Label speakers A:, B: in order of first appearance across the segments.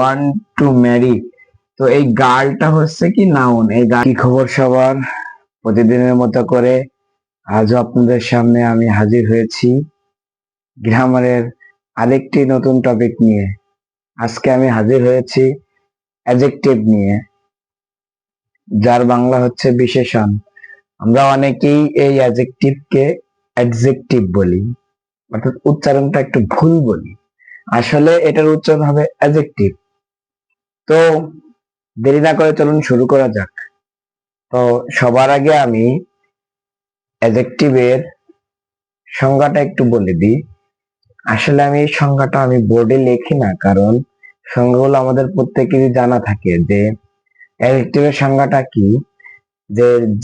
A: Want to marry. তো এই গার্লটা হচ্ছে কি নাউন। এই কি খবর সবার? প্রতিদিনের মতো করে আজও আপনাদের সামনে আমি হাজির হয়েছি গ্রামারের আরেকটি নতুন টপিক নিয়ে। আজকে আমি হাজির হয়েছি অ্যাডজেক্টিভ নিয়ে, যার বাংলা হচ্ছে বিশেষণ। আমরা অনেকেই এই অ্যাডজেক্টিভকে অ্যাডজেক্টিভ বলি, অর্থাৎ উচ্চারণটা একটু ভুল বলি। আসলে এটার উচ্চারণ হবে অ্যাডজেক্টিভ। তো দেরি না করে চলুন শুরু করা যাক। তো সবার আগে আমি অ্যাডজেক্টিভের সংজ্ঞাটা একটু বলে দিই। আসলে আমি এই সংজ্ঞাটা আমি বোর্ডে লিখি না, কারণ সংজ্ঞাগুলো আমাদের প্রত্যেকেরই জানা থাকে যে অ্যাডজেক্টিভের সংজ্ঞাটা কি।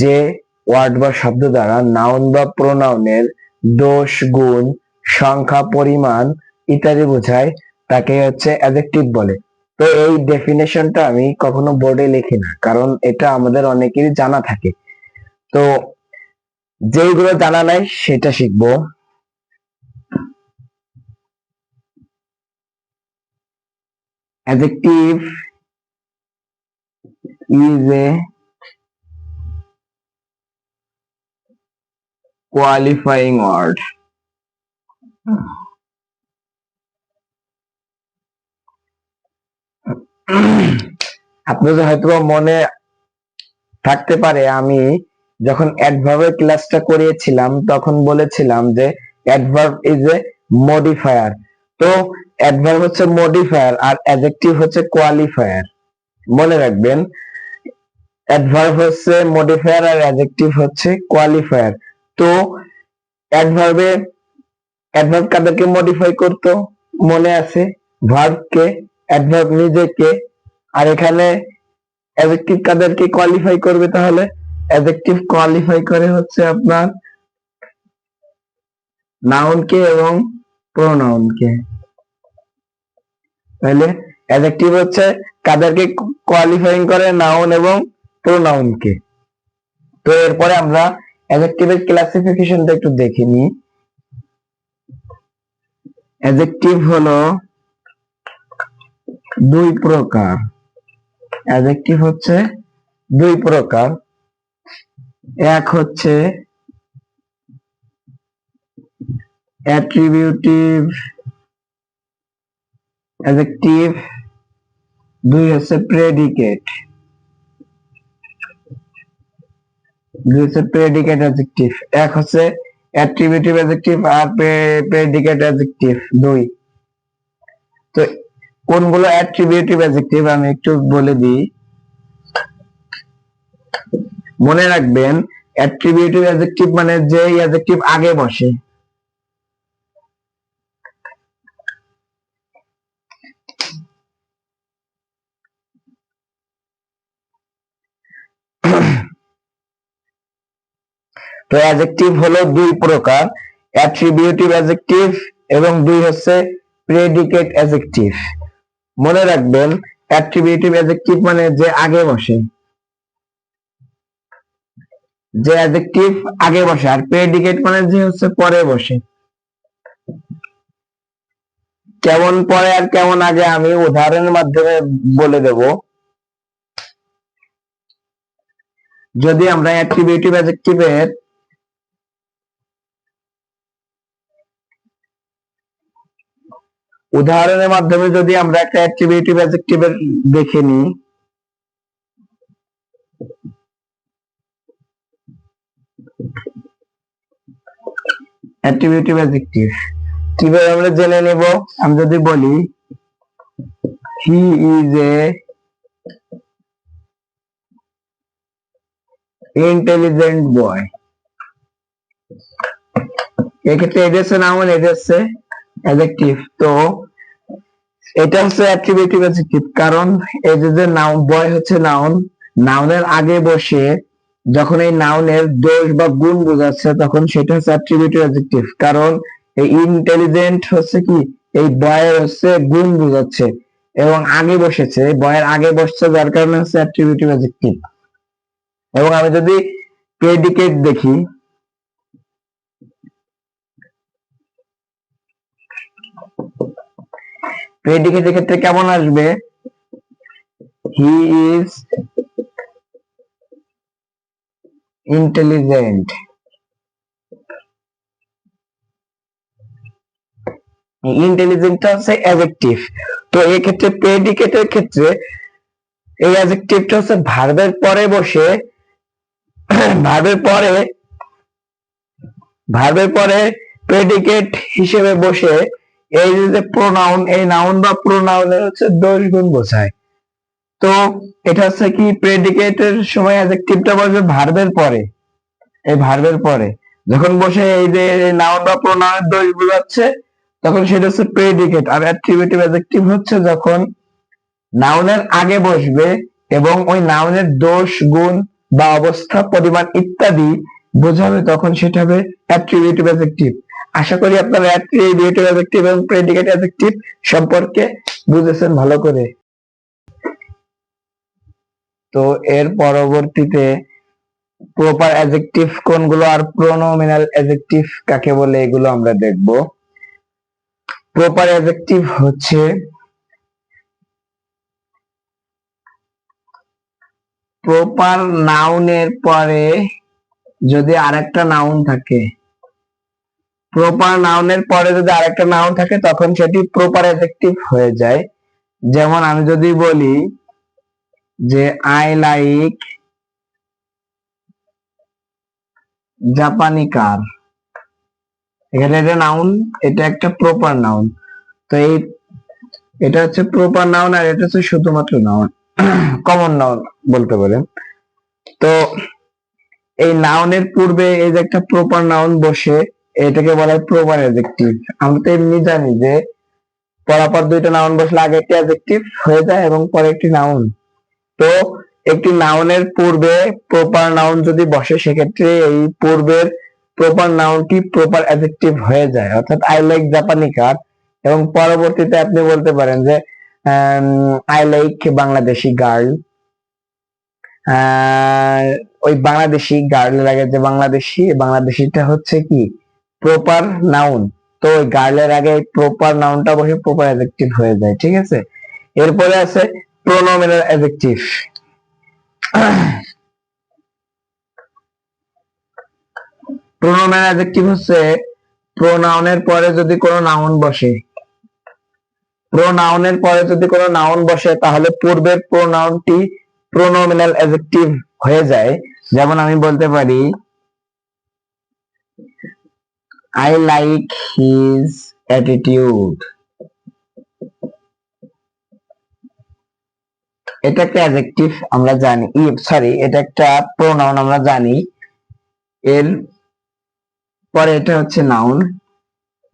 A: যে ওয়ার্ড বা শব্দ দ্বারা নাউন বা প্রোনাউনের দোষ, গুণ, সংখ্যা, পরিমাণ ইত্যাদি বোঝায় তাকে হচ্ছে অ্যাডজেক্টিভ বলে। তো এই ডেফিনেশনটা আমি কখনো বোর্ডে লিখি না, কারণ এটা আমাদের অনেকেরই জানা থাকে। তো যেইগুলো জানা নাই সেটা শিখবো। Adjective is a qualifying word. আপনাদের হয়তো মনে থাকতে পারে আমি যখন অ্যাডভার্বের ক্লাসটা করিয়েছিলাম তখন বলেছিলাম যে অ্যাডভার্ব ইজ এ মডিফায়ার। তো অ্যাডভার্ব হচ্ছে মডিফায়ার আর অ্যাডজেক্টিভ হচ্ছে কোয়ালিফায়ার। মনে রাখবেন, অ্যাডভার্ব হচ্ছে মডিফায়ার আর অ্যাডজেক্টিভ হচ্ছে কোয়ালিফায়ার। তো অ্যাডভার্বে অ্যাডভার্ব কাদেরকে মডিফাই করতো মনে আছে? ভার্বকে, অ্যাডভার্ব নিজেকে। আর এখানে অ্যাডজেক্টিভ কাদেরকে কোয়ালিফাই করবে? তাহলে অ্যাডজেক্টিভ কোয়ালিফাই করে হচ্ছে আপনার নাউনকে এবং প্রোনাউনকে। তাহলে অ্যাডজেক্টিভ হচ্ছে কাদেরকে কোয়ালিফাইং করে? নাউন এবং প্রোনাউনকে। তো এরপরে আমরা অ্যাডজেক্টিভের ক্লাসিফিকেশনটা একটু দেখে নিই। অ্যাডজেক্টিভ হলো দুই প্রকার। অ্যাডজেক্টিভ হচ্ছে দুই প্রকার। এক হচ্ছে অ্যাট্রিবিউটিভ অ্যাডজেক্টিভ, দুই হচ্ছে প্রেডিকেট। Predicate adjective. এক হচ্ছে অ্যাট্রিবিউটিভ অ্যাডজেক্টিভ আর প্রেডিকেট অ্যাডজেক্টিভ দুই। তো কোনগুলো অ্যাট্রিবিউটিভ অ্যাডজেক্টিভ আমি একটু বলে দিই। মনে রাখবেন, অ্যাট্রিবিউটিভ অ্যাডজেক্টিভ মানে যে অ্যাডজেক্টিভ আগে বসে। তো অ্যাডজেক্টিভ হলো দুই প্রকার, অ্যাট্রিবিউটিভ অ্যাডজেক্টিভ এবং দুই হচ্ছে প্রেডিকেট অ্যাডজেক্টিভ। মনে রাখবেন, অ্যাট্রিবিউটিভ অ্যাডজেক্টিভ মানে যে আগে বসে, যে অ্যাডজেক্টিভ আগে বসে, আর প্রেডিকেট মানে যে হচ্ছে পরে বসে। কেমন পরে আর কেমন আগে আমি উদাহরণের মাধ্যমে বলে দেব। যদি আমরা অ্যাট্রিবিউটিভ অ্যাডজেক্টিভের উদাহরণের মাধ্যমে যদি আমরা একটা অ্যাট্রিবিউটিভ অ্যাডজেক্টিভের দেখে নিই। অ্যাট্রিবিউটিভ অ্যাডজেক্টিভ কিভাবে আমরা জেনে নেব? আমি যদি বলি হি ইজ এ ইন্টেলিজেন্ট বয়, এক্ষেত্রে এটা হচ্ছে নাউন, এটা হচ্ছে অ্যাডজেক্টিভ। তো এটা হচ্ছে অ্যাট্রিবিউটিভ অ্যাডজেক্টিভ, কারণ এই যে নাউন, বয় হচ্ছে নাউন, নাউনের আগে বসে যখন এই নাউনের দোষ বা গুণ বোঝাচ্ছে তখন সেটা হচ্ছে অ্যাট্রিবিউটিভ অ্যাডজেক্টিভ। কারণ এই ইন্টেলিজেন্ট হচ্ছে কি, এই বয়ের হচ্ছে গুণ বোঝাচ্ছে এবং আগে বসেছে, বয়ের আগে বসছে, যার কারণে হচ্ছে অ্যাট্রিবিউটিভ অ্যাডজেক্টিভ। এবং আমি যদি প্রেডিকেট দেখি, প্রেডিকেটের ক্ষেত্রে কেমন আসবে? He is intelligent. ইন্টেলিজেন্টটা হচ্ছে অ্যাডজেক্টিভ। তো এই ক্ষেত্রে প্রেডিকেটের ক্ষেত্রে এই অ্যাডজেক্টিভটা হচ্ছে ভার্বের পরে বসে, ভার্বের পরে প্রেডিকেট হিসেবে বসে এই যে প্রোনাউন, এই নাউন বা প্রোনাউনের হচ্ছে দোষ গুণ বোঝায়। তো এটা হচ্ছে কি, প্রেডিকেটের সময় অ্যাডজেক্টিভটা বসবে ভার্বের পরে, এই ভার্বের পরে যখন বসে এই যে নাউন বা প্রোনাউনের দোষ বোঝাচ্ছে তখন সেটা হচ্ছে প্রেডিকেট। আর অ্যাট্রিবিউটিভ অ্যাডজেক্টিভ হচ্ছে যখন নাউনের আগে বসবে এবং ওই নাউনের দোষ গুণ বা অবস্থা পরিমাণ ইত্যাদি বোঝাবে, তখন সেটা হবে অ্যাট্রিবিউটিভ অ্যাডজেক্টিভ। আশা করি আপনারা অ্যাট্রিবিউটিভ অ্যাডজেক্টিভ এবং প্রেডিকেট অ্যাডজেক্টিভ সম্পর্কে বুঝেছেন ভালো করে। তো এর পরবর্তীতে প্রপার অ্যাডজেক্টিভ কোনগুলো আর প্রোনোমিনাল অ্যাডজেক্টিভ কাকে বলে এগুলো আমরা দেখব। প্রপার অ্যাডজেক্টিভ হচ্ছে প্রপার নাউনের পরে যদি আরেকটা নাউন থাকে, প্রপার নাউনের পরে যদি আরেকটা নাউন থাকে তখন সেটি প্রপার অ্যাডজেক্টিভ হয়ে যায়। যেমন আমি যদি বলি যে আই লাইক জাপানি কার, এখানে এটা নাউন, এটা একটা প্রপার নাউন। তো এটা হচ্ছে প্রপার নাউন আর এটা হচ্ছে শুধুমাত্র নাউন, কমন নাউন বলতে পারেন। তো এই নাউনের পূর্বে এই যে একটা প্রপার নাউন বসে, এটাকে বলা হয় প্রপার অ্যাডজেক্টিভ। আমরা তো এমনি জানি যে পরপর দুইটা নাউন বসলে আগে একটি অ্যাডজেক্টিভ হয়ে যায় এবং পরে একটি নাউন। তো একটি নাউনের পূর্বে প্রপার নাউন যদি বসে সেক্ষেত্রে এই পূর্বের প্রপার নাউনটি প্রপার অ্যাডজেক্টিভ হয়ে যায়, অর্থাৎ আই লাইক জাপানি কার। এবং পরবর্তীতে আপনি বলতে পারেন যে আই লাইক বাংলাদেশি গার্ল, ওই বাংলাদেশি গার্লের আগে যে বাংলাদেশিটা হচ্ছে কি প্রপার নাউন। তো ওই গার্লের আগে প্রপার নাউনটা বসে প্রপার অ্যাডজেক্টিভ হয়ে যায়, ঠিক আছে। এরপরে আছে প্রোনোমিনাল অ্যাডজেক্টিভ। প্রোনোমিনাল অ্যাডজেক্টিভ হচ্ছে প্রোনাউনের পরে যদি কোনো নাউন বসে, প্রোনাউনের পরে যদি কোনো নাউন বসে তাহলে পূর্বের প্রোনাউনটি প্রোনোমিনাল অ্যাডজেক্টিভ হয়ে যায়। যেমন আমি বলতে পারি আই লাইক হিজ অ্যাটিটিউড, এটা একটা অ্যাডজেক্টিভ আমরা জানি, এটা একটা প্রোনাউন আমরা জানি। এর পরে এটা হচ্ছে নাউন।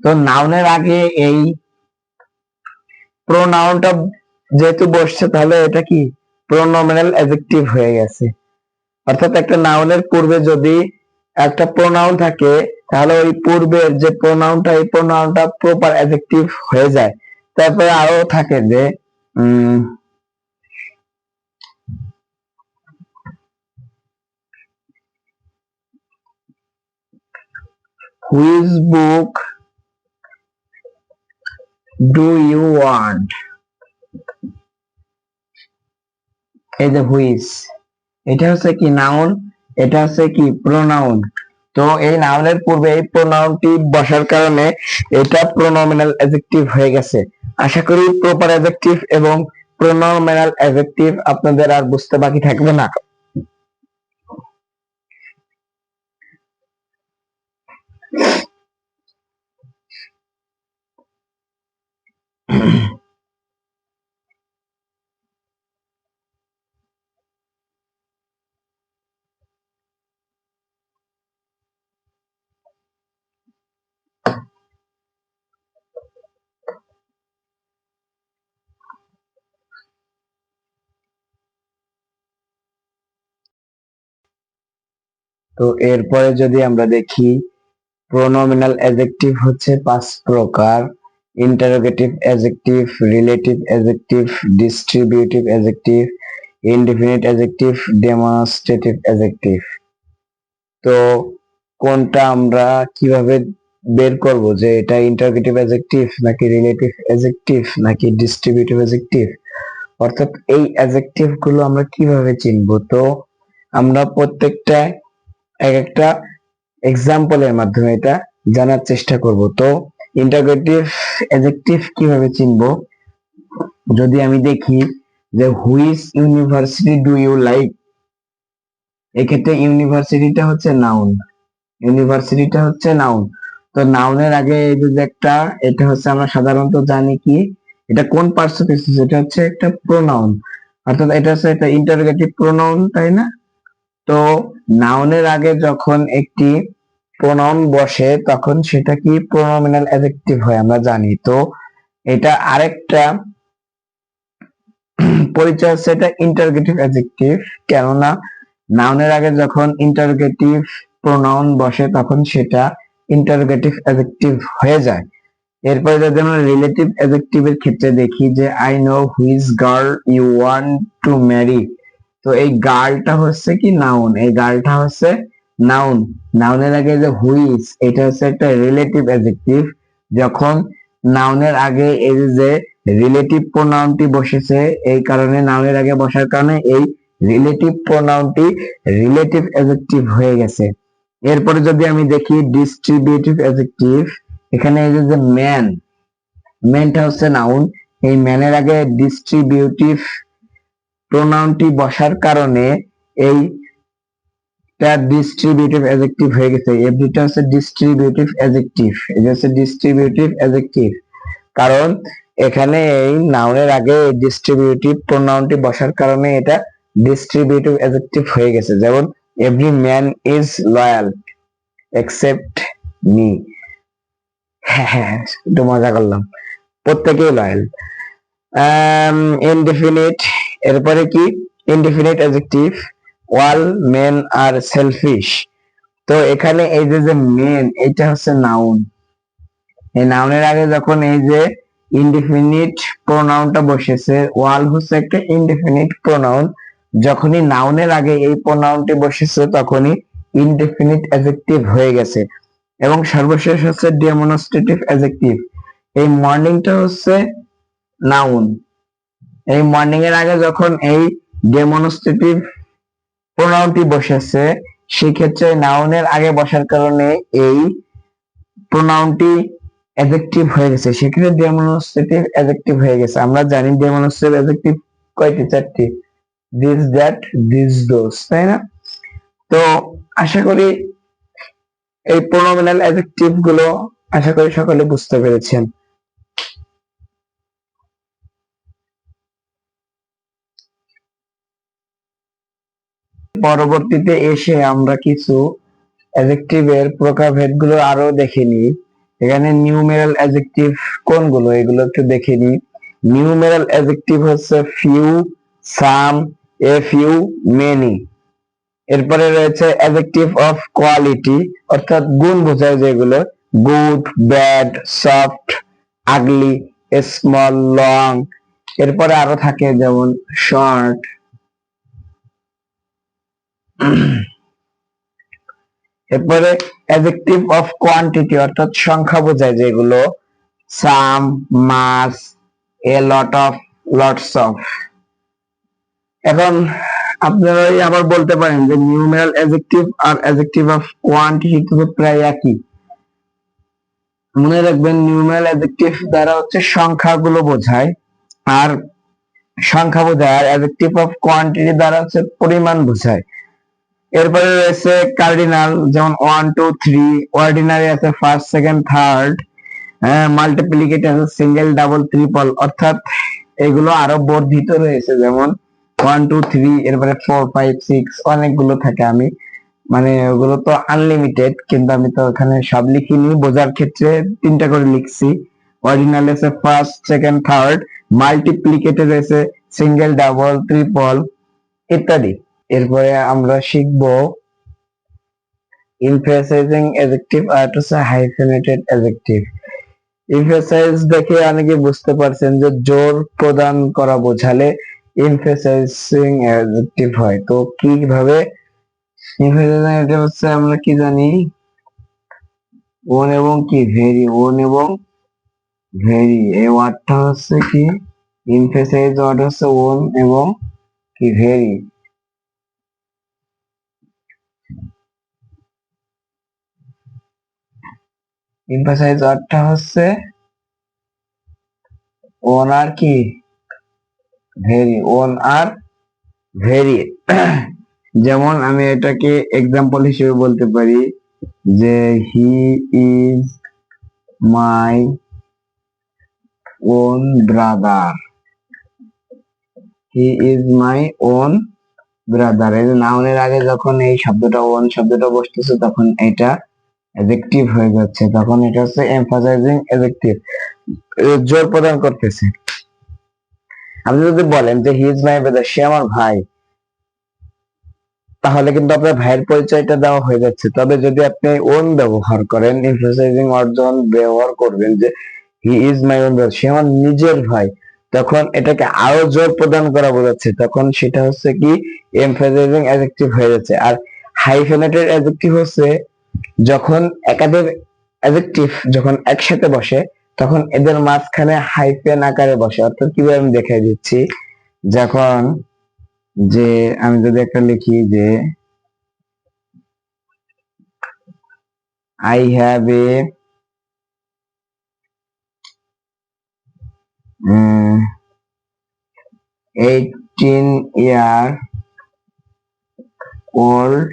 A: তো নাউনের আগে এই প্রোনাউনটা যেহেতু বসছে তাহলে এটা কি প্রোনোমিনাল অ্যাডজেক্টিভ হয়ে গেছে। অর্থাৎ একটা নাউনের পূর্বে যদি একটা প্রোনাউন থাকে তাহলে ওই পূর্বের যে প্রোনাউনটা, এই প্রোনাউনটা প্রপার অ্যাডজেক্টিভ হয়ে যায়। তারপরে আরো থাকে যে which book do you want, এই যে হুইচ, এটা হচ্ছে কি নাউন, এটা হচ্ছে কি প্রোনাউন। তো এই নাউনের পূর্বে এই প্রোনাউনটি বসার কারণে এটা প্রোনোমিনাল অ্যাডজেক্টিভ হয়ে গেছে। আশা করি প্রপার অ্যাডজেক্টিভ এবং প্রোনোমিনাল অ্যাডজেক্টিভ আপনাদের আর বুঝতে বাকি থাকবে না। তো এরপরে যদি আমরা দেখি প্রোনোমিনাল অ্যাডজেক্টিভ হচ্ছে 5 প্রকার: interrogative adjective, relative adjective, distributive adjective, indefinite adjective, demonstrative adjective. তো কোনটা আমরা কিভাবে বের করব যে এটা ইন্টারোগেটিভ অ্যাডজেক্টিভ নাকি রিলেটিভ অ্যাডজেক্টিভ নাকি ডিস্ট্রিবিউটিভ অ্যাডজেক্টিভ? অর্থাৎ এই অ্যাডজেক্টিভ গুলো আমরা কিভাবে চিনবো? তো আমরা প্রত্যেকটা এক একটা এক্সাম্পলের মাধ্যমে এটা জানার চেষ্টা করব। তো ইন্টারোগেটিভ অ্যাডজেক্টিভ কিভাবে চিনবো? যদি আমি দেখি যে which university do you like, এক্ষেত্রে ইউনিভার্সিটিটা হচ্ছে নাউন, ইউনিভার্সিটিটা হচ্ছে নাউন। তো নাউনের আগে এই যে একটা, এটা হচ্ছে আমরা সাধারণত জানি কি এটা কোন পার্টস অফ স্পিচ, এটা হচ্ছে একটা প্রোনাউন, অর্থাৎ এটা হচ্ছে একটা ইন্টারোগেটিভ প্রোনাউন, তাই না? তো নাউনের আগে যখন একটি প্রোনাউন বসে তখন সেটা কি প্রোনোমিনাল অ্যাডজেক্টিভ হয়, আমরা জানি। তো এটা আরেকটা পরিচয় হচ্ছে এটা ইন্টারোগেটিভ অ্যাডজেক্টিভ, কেননা নাউনের আগে যখন ইন্টারোগেটিভ প্রোনাউন বসে তখন সেটা ইন্টারোগেটিভ অ্যাডজেক্টিভ হয়ে যায়। এরপরে যদি আমরা রিলেটিভ অ্যাডজেক্টিভ এর ক্ষেত্রে দেখি যে I know which girl you want to marry, তো এই গার্লটা হচ্ছে কি নাউন, এই গার্লটা হচ্ছে নাউন। নাউনের আগে যে হুইচ, এটা হচ্ছে একটা রিলেটিভ অ্যাডজেক্টিভ। যখন নাউনের আগে এই যে রিলেটিভ প্রোনাউনটি বসেছে, এই কারণে নাউনের আগে বসার কারণে এই রিলেটিভ প্রোনাউনটি রিলেটিভ অ্যাডজেক্টিভ হয়ে গেছে। এরপরে যদি আমি দেখি ডিস্ট্রিবিউটিভ অ্যাডজেক্টিভ, এখানে এই যে ম্যান, ম্যানটা হচ্ছে নাউন, এই ম্যানের আগে ডিস্ট্রিবিউটিভ প্রোনাউনটি বসার কারণে এই ডিস্ট্রিবিউটিভ অ্যাডজেক্টিভ হয়ে গেছে। এভরিটা হচ্ছে ডিস্ট্রিবিউটিভ অ্যাডজেক্টিভ, এটা হচ্ছে ডিস্ট্রিবিউটিভ অ্যাডজেক্টিভ, কারণ এখানে এই নাউনের আগে ডিস্ট্রিবিউটিভ প্রোনাউনটি বসার কারণে এটা ডিস্ট্রিবিউটিভ অ্যাডজেক্টিভ হয়ে গেছে। যেমন every man is loyal except me, হ্যাঁ হ্যাঁ একটু মজা করলাম, প্রত্যেকেই লয়াল। ইনডিফিনিট, এরপরে কি indefinite adjective, all men are selfish. তো এখানে এই যে মেন, এটা হচ্ছে নাউন, এই নাউনের আগে যখন এই যে ইনডিফিনিট প্রোনাউনটা বসেছে, ওয়াল হচ্ছে একটা ইনডিফিনিট প্রোনাউন, যখনই নাউনের আগে এই প্রোনাউনটি বসেছে তখনই ইনডিফিনিট অ্যাডজেক্টিভ হয়ে গেছে। এবং সর্বশেষ হচ্ছে ডেমনস্ট্রেটিভ অ্যাডজেক্টিভ, এই মর্নিংটা হচ্ছে নাউন, এই মর্নিং এর আগে যখন এই ডেমনস্ট্রেটিভ প্রোনাউনটি বসেছে সেক্ষেত্রে নাউনের আগে বসার কারণে এই প্রোনাউনটি অ্যাডজেক্টিভ হয়ে গেছে, সেক্ষেত্রে ডেমনস্ট্রেটিভ অ্যাডজেক্টিভ হয়ে গেছে। আমরা জানি ডেমনস্ট্রেটিভ অ্যাডজেক্টিভ কয়টি? চারটি, দিস দ্যাট দিস দোস, তাই না? তো আশা করি এই প্রোনোমিনাল অ্যাডজেক্টিভ গুলো আশা করি সকলে বুঝতে পেরেছেন। পরবর্তীতে এসে আমরা কিছু অ্যাডজেক্টিভের প্রকারভেদ গুলো আরো দেখে নিই। এখানে নিউমেরাল অ্যাডজেক্টিভ কোনগুলো এগুলো একটু দেখে নিই। নিউমেরাল অ্যাডজেক্টিভ হচ্ছে few, some, a few, many. এরপরে রয়েছে অ্যাডজেক্টিভ অফ কোয়ালিটি, অর্থাৎ গুণ বোঝায় যেগুলো, গুড, ব্যাড, সফট, আগলি, স্মল, লং। এরপরে আরো থাকে যেমন শর্ট। এরপরে অ্যাডজেক্টিভ অফ কোয়ান্টিটি, অর্থাৎ সংখ্যা বোঝায় যেগুলো, some, mass, a lot of, lots of. এখন আপনারা আবার বলতে পারেন যে নিউমেরাল অ্যাডজেক্টিভ আর অ্যাডজেক্টিভ অফ কোয়ান্টিটি তো প্রায় একই। মনে রাখবেন নিউমেরাল অ্যাডজেক্টিভ দ্বারা হচ্ছে সংখ্যাগুলো বোঝায়, আর সংখ্যা বোঝায়, আর অ্যাডজেক্টিভ অফ কোয়ান্টিটি দ্বারা হচ্ছে পরিমাণ বোঝায়। এরপরে রয়েছে কার্ডিনাল, যেমন 1 2 3, অর্ডিনারি আছে ফার্স্ট সেকেন্ড থার্ড, মাল্টিপ্লিকেটিভ আছে সিঙ্গেল ডাবল ট্রিপল, অর্থাৎ এগুলো আরো বর্ধিত রয়েছে, যেমন 1 2 3, এরপরে 4 5 6, অনেকগুলো থাকে। আমি মানে ওগুলো তো আনলিমিটেড, কিন্তু আমি তো এখানে সব লিখিনি, বোঝার ক্ষেত্রে তিনটা করে লিখছি। অর্ডিনাল আছে ফার্স্ট সেকেন্ড থার্ড, মাল্টিপ্লিকেটিভ আছে সিঙ্গেল ডাবল ট্রিপল ইত্যাদি। এরপরে আমরা শিখবো emphasizing adjective আর হচ্ছে hyphenated adjective। emphasize দেখে অনেকে বুঝতে পারছেন যে জোর প্রদান করা বোঝালে emphasizing adjective হয়। তো কিভাবে emphasizing, এটা হচ্ছে আমরা কি জানি, ওন এবং কি ভেরি, ওন এবং ভেরি, এই ওয়ার্ডটা হচ্ছে কি এমফেসাইজ ওয়ার্ড হচ্ছে ওন এবং কি ভেরি। এমফাসাইজ ওয়ার্ডটা হচ্ছে ওন আর কি ভেরি, ওন আর ভেরি। যেমন আমি এটাকে এক্সাম্পল হিসেবে বলতে পারি যে he is my own brother, he is my own brother. এই যে নাউনের আগে যখন এই শব্দটা ওন শব্দটা বসতেছে তখন এটা অ্যাডজেক্টিভ হয়ে যাচ্ছে, তখন এটা হচ্ছে এমফাসাইজিং অ্যাডজেক্টিভ, জোর প্রদান করতেছে। আপনি যদি বলেন যে হি ইজ মাই ব্রাদার, সে আমার ভাই, তাহলে কিন্তু আপনার ভাইয়ের পরিচয়টা দেওয়া হয়ে যাচ্ছে। তবে যদি আপনি ওন ব্যবহার করেন, এমফাসাইজিং ওয়ার্ড যখন ব্যবহার করবেন যে he is my own brother, সে আমার নিজের ভাই, তখন এটাকে আরো জোর প্রদান করা বোঝাচ্ছে, তখন সেটা হচ্ছে কি এমফাসাইজিং অ্যাডজেক্টিভ হয়ে যাচ্ছে। আর হাইফেনেটেড অ্যাডজেক্টিভ হচ্ছে যখন একাধিক অ্যাডজেক্টিভ যখন একসাথে বসে তখন এদের মাঝখানে হাইফেন আকারে বসে। অর্থাৎ কিভাবে আমি দেখাই দিচ্ছি, যখন যে আমি যদি একটা লিখি যে I have a 18 year old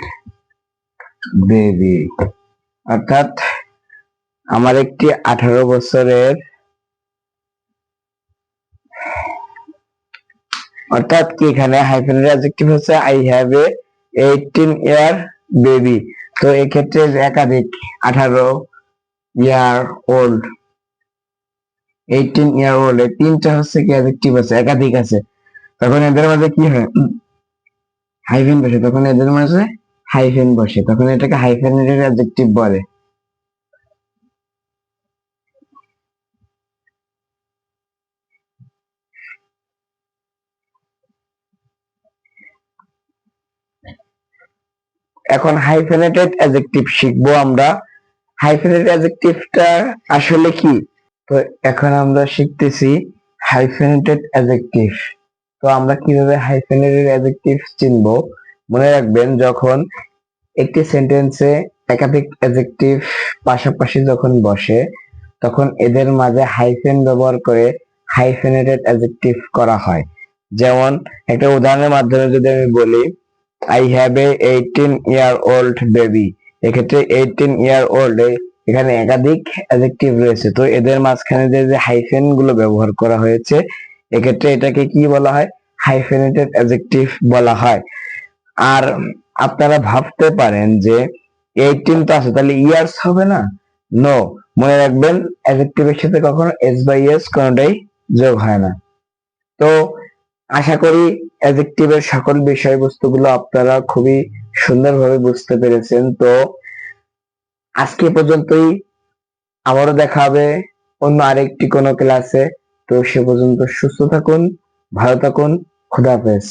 A: baby, অর্থাৎ আমার একটি 18 বছরের, অর্থাৎ কি এখানে হাইফেনের অ্যাডজেক্টিভ হচ্ছে I have a 18 year baby. তো এক্ষেত্রে একাধিক 18 year old, 18 year old, এই তিনটা হচ্ছে কি অ্যাডজেক্টিভ আছে, একাধিক আছে, তখন এদের মাঝে কি হয় হাইফেন বসে, তখন এদের মাঝে হাইফেন বসে, তখন এটাকে হাইফেনেটেড অ্যাডজেক্টিভ বলে। এখন হাইফেনেটেড অ্যাডজেক্টিভ শিখবো আমরা। হাইফেনেটেড অ্যাডজেক্টিভটা আসলে কি, তো এখন আমরা শিখতেছি হাইফেনেটেড অ্যাডজেক্টিভ। তো আমরা কিভাবে হাইফেনেটেড অ্যাডজেক্টিভ চিনবো, মনে রাখবেন যখন একটি সেন্টেন্সে একাধিক অ্যাডজেক্টিভ পাশাপাশি যখন বসে তখন এদের মাঝে হাইফেন ব্যবহার করে হাইফেনেটেড অ্যাডজেক্টিভ করা হয়। যেমন একটা উদাহরণের মাধ্যমে যদি আমি বলি I have a 18 year old baby, এক্ষেত্রে 18 year old এখানে একাধিক অ্যাডজেক্টিভ রয়েছে, তো এদের মাঝখানে যে হাইফেন গুলো ব্যবহার করা হয়েছে এক্ষেত্রে এটাকে কি বলা হয়, হাইফেনেটেড অ্যাডজেক্টিভ বলা হয়। আর আপনারা ভাবতে পারেন যে 18 তো আছে তাহলে ইয়ার্স হবে না, নো, মনে রাখবেন অ্যাডজেক্টিভের সাথে কখনো এস বা ইএস কোনোটাই যোগ হয় না। তো আশা করি অ্যাডজেক্টিভের সকল বিষয়বস্তুগুলো আপনারা খুবই সুন্দরভাবে বুঝতে পেরেছেন। তো আজকে পর্যন্তই, আবারও দেখা হবে অন্য আরেকটি কোনো ক্লাসে। তো সে পর্যন্ত সুস্থ থাকুন, ভালো থাকুন, খোদা হাফেজ।